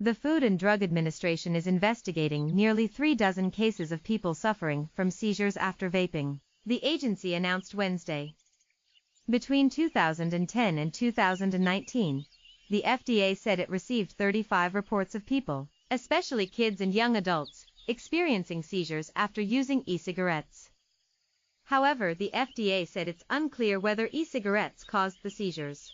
The Food and Drug Administration is investigating nearly 36 cases of people suffering from seizures after vaping, the agency announced Wednesday. Between 2010 and 2019, the FDA said it received 35 reports of people, especially kids and young adults, experiencing seizures after using e-cigarettes. However, the FDA said it's unclear whether e-cigarettes caused the seizures.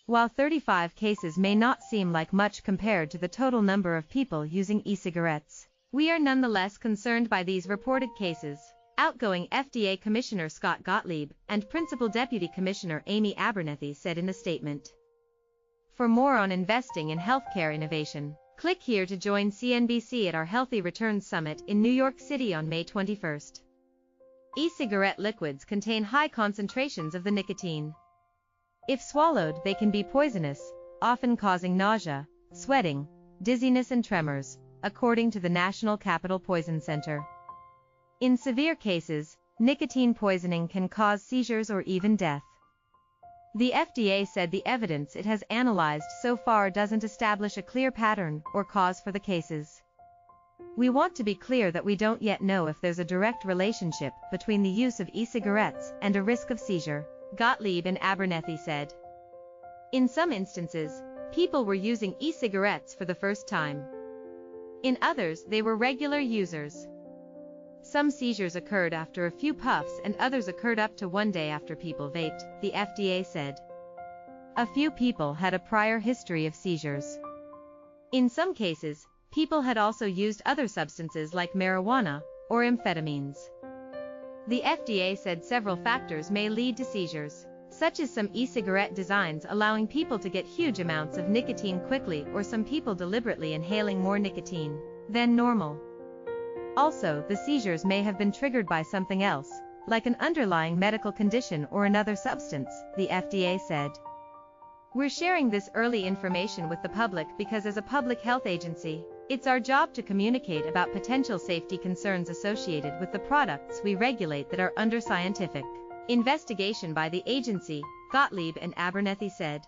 While 35 cases may not seem like much compared to the total number of people using e-cigarettes, we are nonetheless concerned by these reported cases, outgoing FDA Commissioner Scott Gottlieb and Principal Deputy Commissioner Amy Abernethy said in a statement. For more on investing in healthcare innovation, click here to join CNBC at our Healthy Returns Summit in New York City on May 21st. E-cigarette liquids contain high concentrations of the nicotine. If swallowed, they can be poisonous, often causing nausea, sweating, dizziness and tremors, according to the National Capital Poison Center. In severe cases, nicotine poisoning can cause seizures or even death. The FDA said the evidence it has analyzed so far doesn't establish a clear pattern or cause for the cases. We want to be clear that we don't yet know if there's a direct relationship between the use of e-cigarettes and a risk of seizure, Gottlieb and Abernethy said. In some instances, people were using e-cigarettes for the first time. In others, they were regular users. Some seizures occurred after a few puffs and others occurred up to one day after people vaped, the FDA said. A few people had a prior history of seizures. In some cases, people had also used other substances like marijuana or amphetamines. The FDA said several factors may lead to seizures, such as some e-cigarette designs allowing people to get huge amounts of nicotine quickly or some people deliberately inhaling more nicotine than normal. Also, the seizures may have been triggered by something else, like an underlying medical condition or another substance, the FDA said. We're sharing this early information with the public because as a public health agency, it's our job to communicate about potential safety concerns associated with the products we regulate that are under scientific investigation by the agency, Gottlieb and Abernethy said.